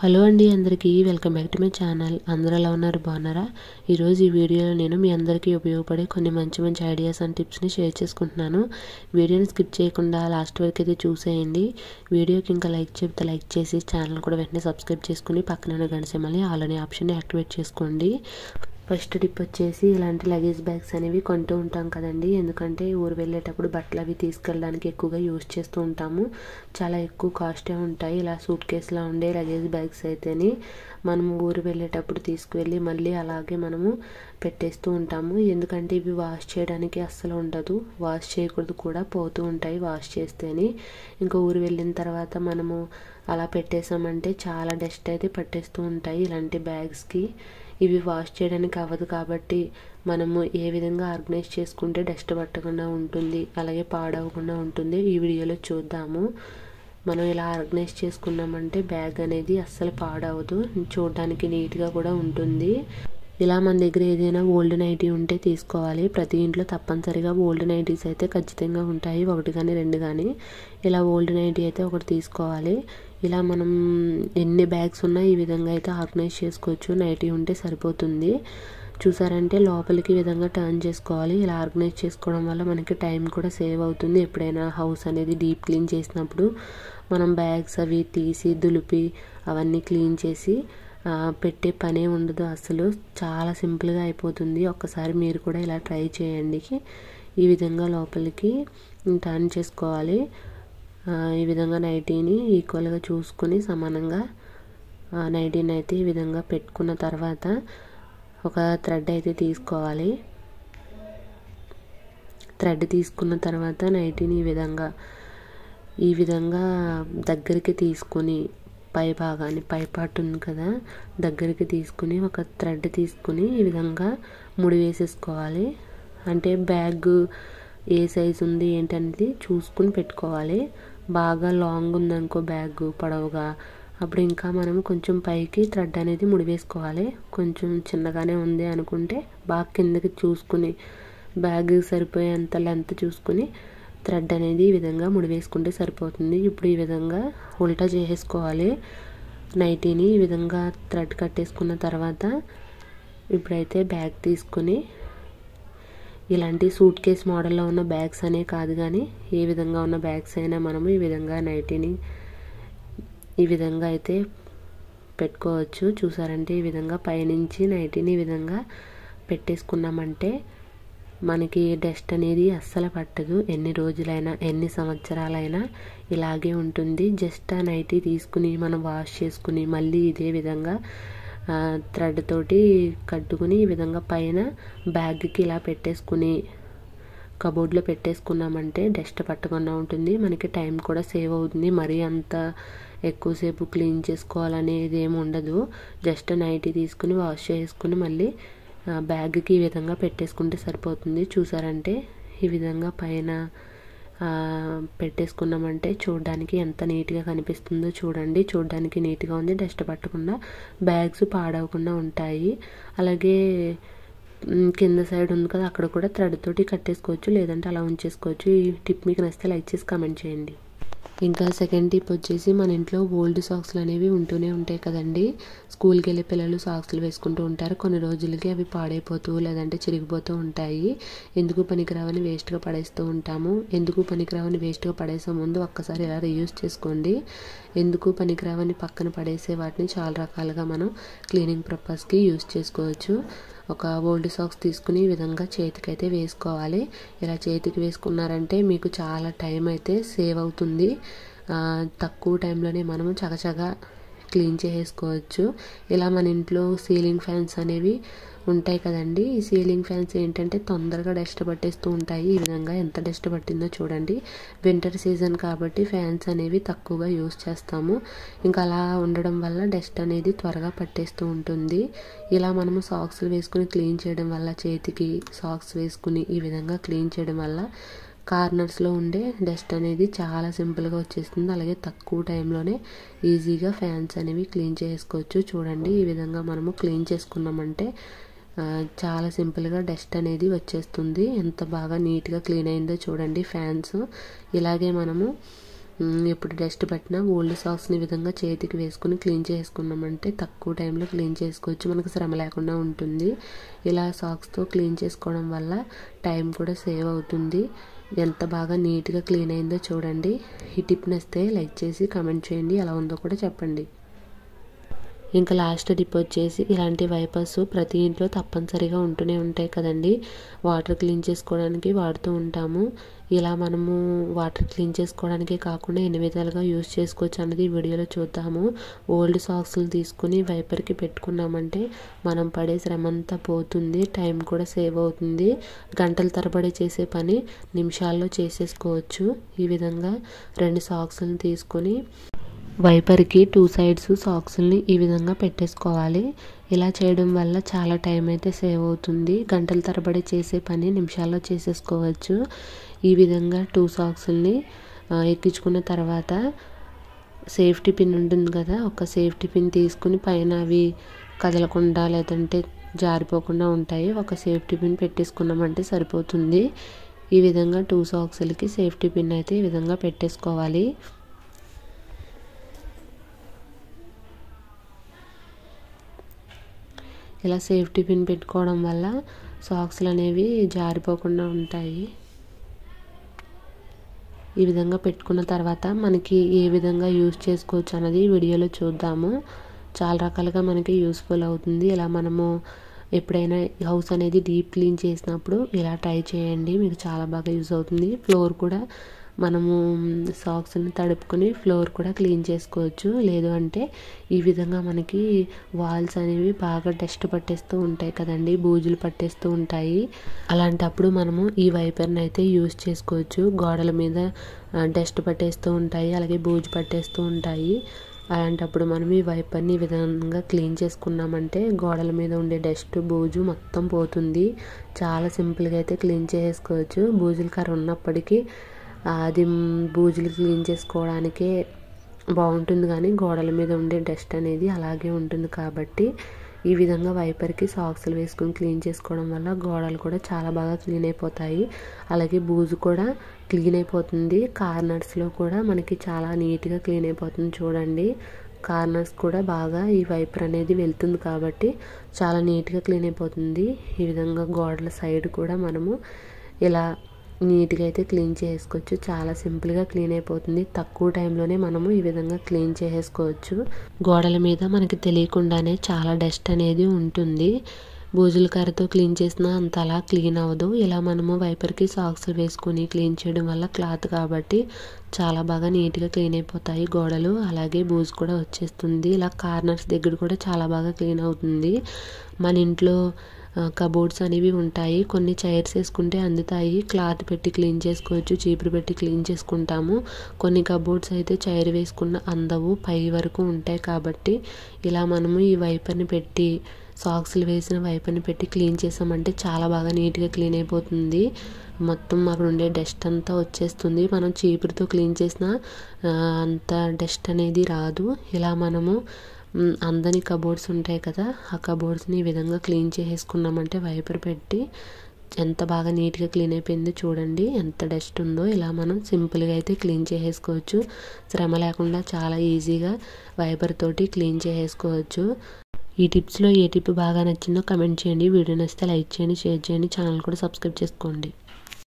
Hello అండి అందరికీ welcome back to my channel. అందరూ ఎలా ఉన్నారు, బాగున్నారా? ఈరోజు ఈ వీడియోలో నేను మీ అందరికీ ఉపయోగపడే కొన్ని మంచి ఐడియాస్ అండ్ టిప్స్ని షేర్ చేసుకుంటున్నాను. వీడియోని స్కిప్ చేయకుండా లాస్ట్ వరకు అయితే చూసేయండి. వీడియోకి ఇంకా లైక్ చెప్తే లైక్ చేసి ఛానల్ కూడా వెంటనే సబ్స్క్రైబ్ చేసుకుని పక్కన గంట సింబల్ని ఆల్ అనే ఆప్షన్ని యాక్టివేట్ చేసుకోండి. ఫస్ట్ టిప్ వచ్చేసి ఇలాంటి లగేజ్ బ్యాగ్స్ అనేవి కొంటూ ఉంటాం కదండి. ఎందుకంటే ఊరు వెళ్ళేటప్పుడు బట్టలు అవి తీసుకెళ్ళడానికి ఎక్కువగా యూజ్ చేస్తూ ఉంటాము. చాలా ఎక్కువ కాస్టే ఉంటాయి. ఇలా సూట్ కేసులో ఉండే లగేజ్ బ్యాగ్స్ అయితేనే మనము ఊరు వెళ్ళేటప్పుడు తీసుకువెళ్ళి మళ్ళీ అలాగే మనము పెట్టేస్తూ ఉంటాము. ఎందుకంటే ఇవి వాష్ చేయడానికి అస్సలు ఉండదు, వాష్ చేయకూడదు కూడా, పోతూ ఉంటాయి వాష్ చేస్తేనే. ఇంకా ఊరు వెళ్ళిన తర్వాత మనము అలా పెట్టేసామంటే చాలా డస్ట్ అయితే పట్టేస్తూ ఉంటాయి ఇలాంటి బ్యాగ్స్కి. ఇవి వాష్ చేయడానికి అవ్వదు కాబట్టి మనము ఏ విధంగా ఆర్గనైజ్ చేసుకుంటే డస్ట్ పట్టకుండా ఉంటుంది, అలాగే పాడవకుండా ఉంటుంది, ఈ వీడియోలో చూద్దాము. మనం ఇలా ఆర్గనైజ్ చేసుకున్నామంటే బ్యాగ్ అనేది అస్సలు పాడవదు, చూడడానికి నీట్గా కూడా ఉంటుంది. ఇలా మన దగ్గర ఏదైనా ఓల్డ్ నైటీ ఉంటే తీసుకోవాలి. ప్రతి ఇంట్లో తప్పనిసరిగా ఓల్డ్ నైటీస్ అయితే ఖచ్చితంగా ఉంటాయి, ఒకటి కానీ రెండు కానీ. ఇలా ఓల్డ్ నైటీ అయితే ఒకటి తీసుకోవాలి. ఇలా మనం ఎన్ని బ్యాగ్స్ ఉన్నా ఈ విధంగా అయితే ఆర్గనైజ్ చేసుకోవచ్చు. నైటీ ఉంటే సరిపోతుంది. చూసారంటే లోపలికి ఈ విధంగా టర్న్ చేసుకోవాలి. ఇలా ఆర్గనైజ్ చేసుకోవడం వల్ల మనకి టైం కూడా సేవ్ అవుతుంది. ఎప్పుడైనా హౌస్ అనేది డీప్ క్లీన్ చేసినప్పుడు మనం బ్యాగ్స్ అవి తీసి దులిపి అవన్నీ క్లీన్ చేసి పెట్టే పనే ఉండదు అసలు. చాలా సింపుల్గా అయిపోతుంది. ఒక్కసారి మీరు కూడా ఇలా ట్రై చేయండి. ఈ విధంగా లోపలికి టర్న్ చేసుకోవాలి. ఈ విధంగా నైటీని ఈక్వల్గా చూసుకొని సమానంగా నైటీని అయితే ఈ విధంగా పెట్టుకున్న తర్వాత ఒక థ్రెడ్ అయితే తీసుకోవాలి. థ్రెడ్ తీసుకున్న తర్వాత నైటీని ఈ విధంగా దగ్గరికి తీసుకొని పై భాగాన్ని, పై పార్ట్ ఉంది కదా, దగ్గరికి తీసుకుని ఒక థ్రెడ్ తీసుకుని ఈ విధంగా ముడి వేసేసుకోవాలి. అంటే బ్యాగ్ ఏ సైజు ఉంది ఏంటనేది చూసుకుని పెట్టుకోవాలి. బాగా లాంగ్ ఉందనుకో బ్యాగ్ పొడవుగా, అప్పుడు ఇంకా మనం కొంచెం పైకి థ్రెడ్ అనేది ముడి వేసుకోవాలి. కొంచెం చిన్నగానే ఉంది అనుకుంటే బాగా కిందకి చూసుకుని బ్యాగ్ సరిపోయేంత లెంత్ చూసుకుని థ్రెడ్ అనేది ఈ విధంగా ముడి వేసుకుంటే సరిపోతుంది. ఇప్పుడు ఈ విధంగా ఉల్టా చేసేసుకోవాలి నైటీని. ఈ విధంగా థ్రెడ్ కట్టేసుకున్న తర్వాత ఇప్పుడైతే బ్యాగ్ తీసుకుని, ఇలాంటి సూట్ కేస్ మోడల్లో ఉన్న బ్యాగ్స్ అనే కాదు కానీ ఏ విధంగా ఉన్న బ్యాగ్స్ అయినా మనము ఈ విధంగా నైటీని ఈ విధంగా అయితే పెట్టుకోవచ్చు. చూసారంటే ఈ విధంగా పైనుంచి నైటీని ఈ విధంగా పెట్టేసుకున్నామంటే మనకి డస్ట్ అనేది అస్సలు పట్టదు. ఎన్ని రోజులైనా ఎన్ని సంవత్సరాలైనా ఇలాగే ఉంటుంది. జస్ట్ ఆ నైటీ తీసుకుని మనం వాష్ చేసుకుని మళ్ళీ ఇదే విధంగా థ్రెడ్ తోటి కట్టుకుని ఈ విధంగా పైన బ్యాగ్కి ఇలా పెట్టేసుకుని కబోర్డ్లో పెట్టేసుకున్నామంటే డస్ట్ పట్టకుండా ఉంటుంది. మనకి టైం కూడా సేవ్ అవుతుంది. మరీ అంత ఎక్కువసేపు క్లీన్ చేసుకోవాలనేది ఏమి ఉండదు. జస్ట్ నైటీ తీసుకుని వాష్ చేసుకుని మళ్ళీ బ్యాగ్కి ఈ విధంగా పెట్టేసుకుంటే సరిపోతుంది. చూసారంటే ఈ విధంగా పైన పెట్టేసుకున్నామంటే చూడడానికి ఎంత నీట్గా కనిపిస్తుందో చూడండి. చూడడానికి నీట్గా ఉంది, డస్ట్ పట్టకుండా బ్యాగ్స్ పాడవకుండా ఉంటాయి. అలాగే కింద సైడ్ ఉంది కదా, అక్కడ కూడా థ్రెడ్ తోటి కట్టేసుకోవచ్చు, లేదంటే అలా ఉంచేసుకోవచ్చు. ఈ టిప్ మీకు నచ్చితే లైక్ చేసి కామెంట్ చేయండి. ఇంకా సెకండ్ టిప్ వచ్చేసి మన ఇంట్లో ఓల్డ్ సాక్స్లు అనేవి ఉంటూనే ఉంటాయి కదండి. స్కూల్కి వెళ్ళే పిల్లలు సాక్స్లు వేసుకుంటూ ఉంటారు. కొన్ని రోజులకి అవి పాడైపోతూ లేదంటే చిరిగిపోతూ ఉంటాయి. ఎందుకు పనికిరావని వేస్ట్గా పడేస్తూ ఉంటాము. ఎందుకు పనికిరావని వేస్ట్గా పడేసే ముందు ఒక్కసారి ఇలా రీయూజ్ చేసుకోండి. ఎందుకు పనికిరావని పక్కన పడేసే వాటిని చాలా రకాలుగా మనం క్లీనింగ్ పర్పస్కి యూజ్ చేసుకోవచ్చు. ఒక ఓల్డ్ సాక్స్ తీసుకుని ఈ విధంగా చేతికైతే వేసుకోవాలి. ఇలా చేతికి వేసుకున్నారంటే మీకు చాలా టైం అయితే సేవ్ అవుతుంది. తక్కువ టైంలోనే మనము చకచగా క్లీన్ చేసుకోవచ్చు. ఇలా మన ఇంట్లో సీలింగ్ ఫ్యాన్స్ అనేవి ఉంటాయి కదండి. ఈ సీలింగ్ ఫ్యాన్స్ ఏంటంటే తొందరగా డస్ట్ పట్టేస్తూ ఉంటాయి. ఈ విధంగా ఎంత డస్ట్ పట్టిందో చూడండి. వింటర్ సీజన్ కాబట్టి ఫ్యాన్స్ అనేవి తక్కువగా యూజ్ చేస్తాము. ఇంకా అలా ఉండడం వల్ల డస్ట్ అనేది త్వరగా పట్టేస్తూ ఉంటుంది. ఇలా మనము సాక్స్లు వేసుకుని క్లీన్ చేయడం వల్ల, చేతికి సాక్స్ వేసుకుని ఈ విధంగా క్లీన్ చేయడం వల్ల కార్నర్స్లో ఉండే డస్ట్ అనేది చాలా సింపుల్గా వచ్చేస్తుంది. అలాగే తక్కువ టైంలోనే ఈజీగా ఫ్యాన్స్ అనేవి క్లీన్ చేసుకోవచ్చు. చూడండి ఈ విధంగా మనము క్లీన్ చేసుకున్నామంటే చాలా సింపుల్గా డస్ట్ అనేది వచ్చేస్తుంది. ఎంత బాగా నీట్గా క్లీన్ అయిందో చూడండి ఫ్యాన్స్. ఇలాగే మనము ఎప్పుడు డస్ట్ పట్టినా ఓల్డ్ సాక్స్ని ఈ విధంగా చేతికి వేసుకుని క్లీన్ చేసుకున్నామంటే తక్కువ టైంలో క్లీన్ చేసుకోవచ్చు, మనకు శ్రమ లేకుండా ఉంటుంది. ఇలా సాక్స్తో క్లీన్ చేసుకోవడం వల్ల టైం కూడా సేవ్ అవుతుంది. ఎంత బాగా నీట్గా క్లీన్ అయిందో చూడండి. ఈ టిప్ నచ్చితే లైక్ చేసి కామెంట్ చేయండి, ఎలా ఉందో కూడా చెప్పండి. ఇంకా లాస్ట్ టిప్ వచ్చేసి ఇలాంటి వైపర్స్ ప్రతి ఇంట్లో తప్పనిసరిగా ఉంటూనే ఉంటాయి కదండి. వాటర్ క్లీన్ చేసుకోవడానికి వాడుతూ ఉంటాము. ఇలా మనము వాటర్ క్లీన్ చేసుకోవడానికే కాకుండా ఎన్ని విధాలుగా యూజ్ చేసుకోవచ్చు అనేది ఈ వీడియోలో చూద్దాము. ఓల్డ్ సాక్స్లు తీసుకుని వైపర్కి పెట్టుకున్నామంటే మనం పడే శ్రమంతా పోతుంది, టైం కూడా సేవ్ అవుతుంది. గంటల తరబడి చేసే పని నిమిషాల్లో చేసేసుకోవచ్చు. ఈ విధంగా 2 సాక్స్లను తీసుకొని వైపర్కి 2 సైడ్స్ సాక్స్ని ఈ విధంగా పెట్టేసుకోవాలి. ఇలా చేయడం వల్ల చాలా టైం అయితే సేవ్ అవుతుంది. గంటల తరబడి చేసే పని నిమిషాల్లో చేసేసుకోవచ్చు. ఈ విధంగా 2 సాక్స్ని ఎక్కించుకున్న తర్వాత సేఫ్టీ పిన్ ఉంటుంది కదా, ఒక సేఫ్టీ పిన్ తీసుకుని పైన అవి కదలకుండా లేదంటే జారిపోకుండా ఉంటాయి. ఒక సేఫ్టీ పిన్ పెట్టేసుకున్నామంటే సరిపోతుంది. ఈ విధంగా 2 సాక్స్లకి సేఫ్టీ పిన్ అయితే ఈ విధంగా పెట్టేసుకోవాలి. ఇలా సేఫ్టీ పిన్ పెట్టుకోవడం వల్ల సాక్స్లు అనేవి జారిపోకుండా ఉంటాయి. ఈ విధంగా పెట్టుకున్న తర్వాత మనకి ఏ విధంగా యూజ్ చేసుకోవచ్చు అన్నది వీడియోలో చూద్దాము. చాలా రకాలుగా మనకి యూస్ఫుల్ అవుతుంది. ఇలా మనము ఎప్పుడైనా హౌస్ అనేది డీప్ క్లీన్ చేసినప్పుడు ఇలా ట్రై చేయండి, మీకు చాలా బాగా యూజ్ అవుతుంది. ఫ్లోర్ కూడా మనము సాక్స్ని తడుపుకొని ఫ్లోర్ కూడా క్లీన్ చేసుకోవచ్చు. లేదు అంటే ఈ విధంగా మనకి వాల్స్ అనేవి బాగా డస్ట్ పట్టేస్తూ ఉంటాయి కదండి, బూజులు పట్టేస్తూ ఉంటాయి. అలాంటప్పుడు మనము ఈ వైపర్ని అయితే యూజ్ చేసుకోవచ్చు. గోడల మీద డస్ట్ పట్టేస్తూ ఉంటాయి, అలాగే బూజు పట్టేస్తూ ఉంటాయి. అలాంటప్పుడు మనం ఈ వైపర్ని ఈ విధంగా క్లీన్ చేసుకున్నామంటే గోడల మీద ఉండే డస్ట్ బూజు మొత్తం పోతుంది. చాలా సింపుల్గా అయితే క్లీన్ చేసుకోవచ్చు. బూజుల కర్ర ఉన్నప్పటికీ అది బూజులు క్లీన్ చేసుకోవడానికే బాగుంటుంది, కానీ గోడల మీద ఉండే డస్ట్ అనేది అలాగే ఉంటుంది. కాబట్టి ఈ విధంగా వైపర్కి సాక్స్లు వేసుకుని క్లీన్ చేసుకోవడం వల్ల గోడలు కూడా చాలా బాగా క్లీన్ అయిపోతాయి, అలాగే బూజు కూడా క్లీన్ అయిపోతుంది. కార్నర్స్లో కూడా మనకి చాలా నీట్గా క్లీన్ అయిపోతుంది. చూడండి, కార్నర్స్ కూడా బాగా ఈ వైపర్ అనేది వెళ్తుంది కాబట్టి చాలా నీట్గా క్లీన్ అయిపోతుంది. ఈ విధంగా గోడల సైడ్ కూడా మనము ఇలా నీట్గా అయితే క్లీన్ చేసుకోవచ్చు. చాలా సింపుల్గా క్లీన్ అయిపోతుంది. తక్కువ టైంలోనే మనము ఈ విధంగా క్లీన్ చేసుకోవచ్చు. గోడల మీద మనకి తెలియకుండానే చాలా డస్ట్ అనేది ఉంటుంది. బూజుల కర్రతో క్లీన్ చేసినా అంత అలా క్లీన్ అవ్వదు. ఇలా మనము వైపర్కి సాక్స్లు వేసుకొని క్లీన్ చేయడం వల్ల క్లాత్ కాబట్టి చాలా బాగా నీట్గా క్లీన్ అయిపోతాయి గోడలు, అలాగే బూజు కూడా వచ్చేస్తుంది. ఇలా కార్నర్స్ దగ్గర కూడా చాలా బాగా క్లీన్ అవుతుంది. మన ఇంట్లో కబోర్డ్స్ అనేవి ఉంటాయి, కొన్ని చైర్స్ వేసుకుంటే అందుతాయి, క్లాత్ పెట్టి క్లీన్ చేసుకోవచ్చు, చీపురు పెట్టి క్లీన్ చేసుకుంటాము. కొన్ని కబోర్డ్స్ అయితే చైర్ వేసుకున్న అందవు, పై వరకు ఉంటాయి. కాబట్టి ఇలా మనము ఈ వైపర్ని పెట్టి సాక్స్లు వేసిన వైపర్ని పెట్టి క్లీన్ చేసామంటే చాలా బాగా నీట్గా క్లీన్ అయిపోతుంది. మొత్తం అక్కడ ఉండే డస్ట్ అంతా వచ్చేస్తుంది. మనం చీపురుతో క్లీన్ చేసినా అంత డస్ట్ అనేది రాదు. ఇలా మనము అందని కబోర్డ్స్ ఉంటాయి కదా, ఆ కబోర్డ్స్ని ఈ విధంగా క్లీన్ చేసుకున్నామంటే వైపర్ పెట్టి ఎంత బాగా నీట్గా క్లీన్ అయిపోయింది. చూడండి ఎంత డస్ట్ ఉందో. ఇలా మనం సింపుల్గా అయితే క్లీన్ చేసుకోవచ్చు, శ్రమ లేకుండా చాలా ఈజీగా వైపర్ తోటి క్లీన్ చేసుకోవచ్చు. ఈ టిప్స్లో ఏ టిప్ బాగా నచ్చిందో కమెంట్ చేయండి. వీడియో నచ్చితే లైక్ చేయండి, షేర్ చేయండి, ఛానల్ కూడా సబ్స్క్రైబ్ చేసుకోండి.